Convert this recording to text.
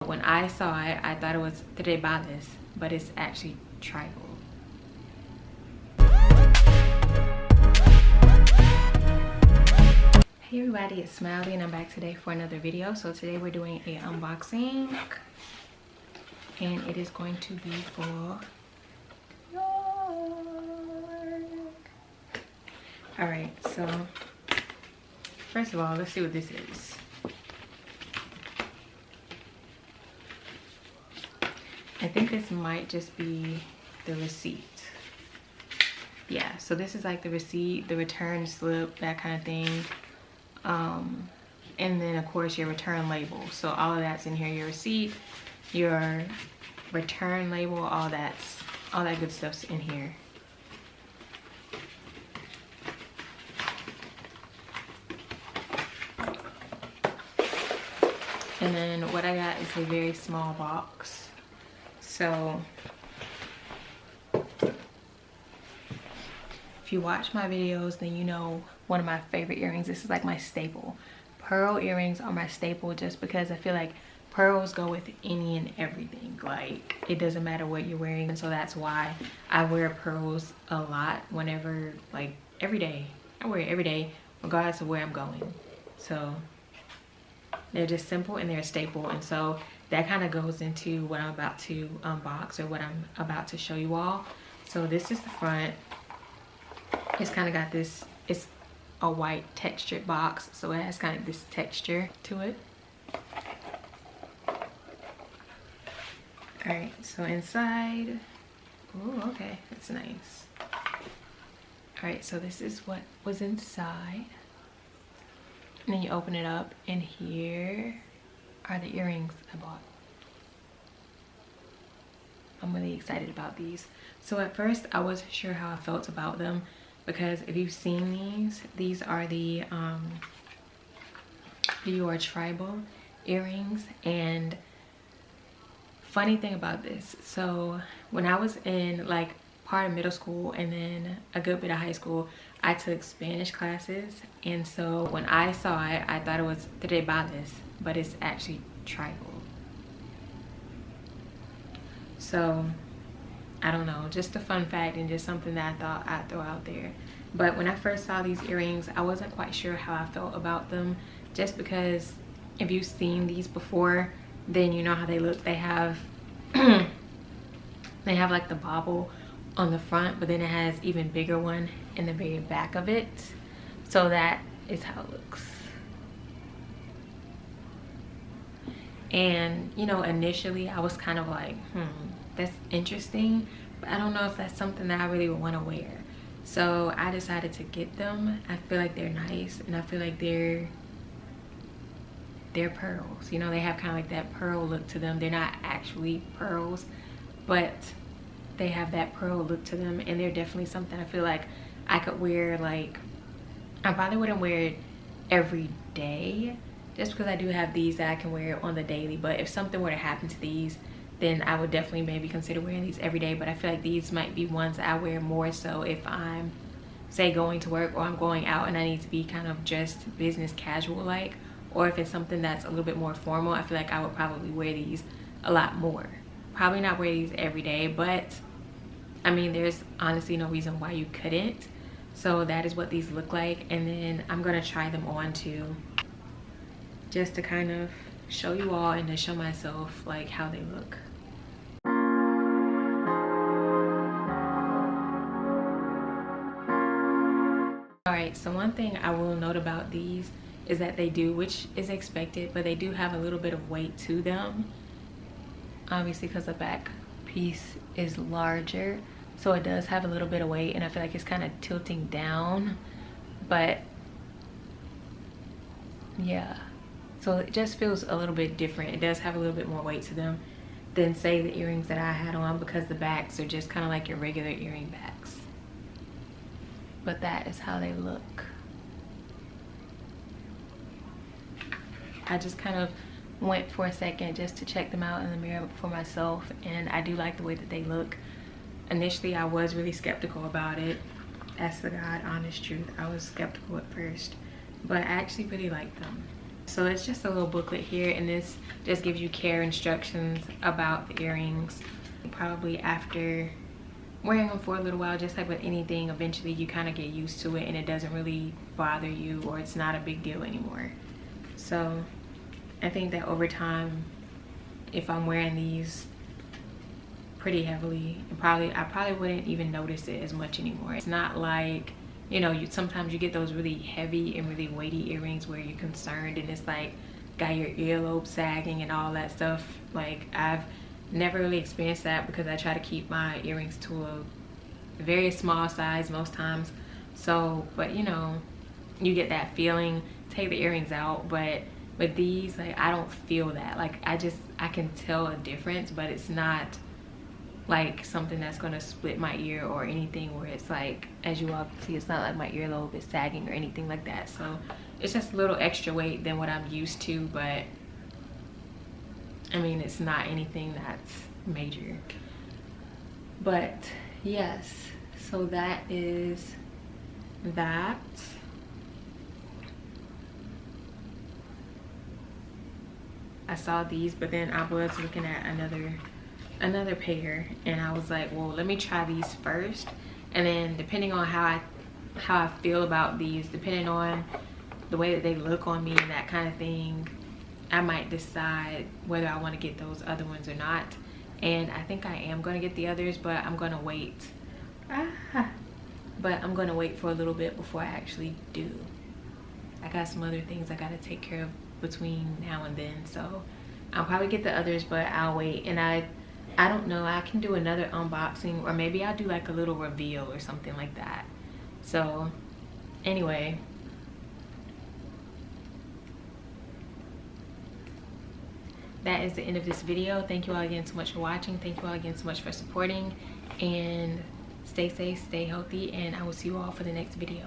When I saw it, I thought it was tribales, but it's actually tribal. Hey everybody, it's Smiley and I'm back today for another video. So today we're doing a unboxing and it is going to be for Alright, so first of all, let's see what this is. I think this might just be the receipt. Yeah, so this is like the receipt, the return slip, that kind of thing. And then of course your return label. So all of that's in here, your receipt, your return label, all that good stuff's in here. And then what I got is a very small box. So if you watch my videos, then you know one of my favorite earrings. This is like my staple. Pearl earrings are my staple just because I feel like pearls go with any and everything. Like it doesn't matter what you're wearing. And so that's why I wear pearls a lot whenever, like every day. I wear it every day regardless of where I'm going. So they're just simple and they're a staple. And so that kind of goes into what I'm about to unbox or what I'm about to show you all. So this is the front. It's kind of got this, it's a white textured box, so it has kind of this texture to it. All right, so inside, oh, okay, that's nice. All right, so this is what was inside. And then you open it up and here are the earrings I bought. I'm really excited about these. So at first I wasn't sure how I felt about them because if you've seen these are the Dior tribal earrings. And funny thing about this, so when I was in like part of middle school and then a good bit of high school, I took Spanish classes, and so when I saw it, I thought it was tribales, but it's actually tribal. So I don't know, just a fun fact and just something that I thought I'd throw out there. But when I first saw these earrings, I wasn't quite sure how I felt about them, just because if you've seen these before, then you know how they look. They have they have like the bauble on the front, but then it has even bigger one in the very back of it. So that is how it looks. And you know, initially I was kind of like, that's interesting, but I don't know if that's something that I really would want to wear. So I decided to get them. I feel like they're nice, and I feel like they're pearls. You know, they have kind of like that pearl look to them. They're not actually pearls, but they have that pearl look to them, and they're definitely something I feel like I could wear. Like I probably wouldn't wear it every day just because I do have these that I can wear on the daily, but if something were to happen to these, then I would definitely maybe consider wearing these every day. But I feel like these might be ones that I wear more so if I'm, say, going to work or I'm going out and I need to be kind of just business casual like, or if it's something that's a little bit more formal, I feel like I would probably wear these a lot more. Probably not wear these every day, but I mean, there's honestly no reason why you couldn't. So that is what these look like, and then I'm gonna try them on too, just to kind of show you all and to show myself like how they look. All right, so one thing I will note about these is that they do, which is expected, but they do have a little bit of weight to them, obviously because the back piece is larger, so it does have a little bit of weight, and I feel like it's kind of tilting down. But yeah, so it just feels a little bit different. It does have a little bit more weight to them than, say, the earrings that I had on, because the backs are just kind of like your regular earring backs. But that is how they look. I just kind of went for a second just to check them out in the mirror for myself, and I do like the way that they look. Initially I was really skeptical about it. That's the God honest truth. I was skeptical at first, but I actually really like them. So it's just a little booklet here, and this just gives you care instructions about the earrings. Probably after wearing them for a little while, just like with anything, eventually you kind of get used to it and it doesn't really bother you, or it's not a big deal anymore. So I think that over time, if I'm wearing these pretty heavily, I probably wouldn't even notice it as much anymore. It's not like, you know, sometimes you get those really heavy and really weighty earrings where you're concerned and it's like got your earlobe sagging and all that stuff. Like, I've never really experienced that because I try to keep my earrings to a very small size most times. So, but you know, you get that feeling. Take the earrings out, but with these, like, I don't feel that. Like, I can tell a difference, but it's not like something that's gonna split my ear or anything where it's like, as you all can see, it's not like my earlobe is sagging or anything like that. So it's just a little extra weight than what I'm used to, but I mean, it's not anything that's major. But yes, so that is that. I saw these, but then I was looking at another pair, and I was like, well, let me try these first, and then depending on how I feel about these, depending on the way that they look on me and that kind of thing, I might decide whether I want to get those other ones or not. And I think I am going to get the others, but I'm going to wait. But I'm going to wait for a little bit before I actually do. I got some other things I got to take care of between now and then, so I'll probably get the others, but I'll wait. And I don't know, I can do another unboxing, or maybe I'll do like a little reveal or something like that. So anyway, that is the end of this video. Thank you all again so much for watching. Thank you all again so much for supporting, and stay safe, stay healthy, and I will see you all for the next video.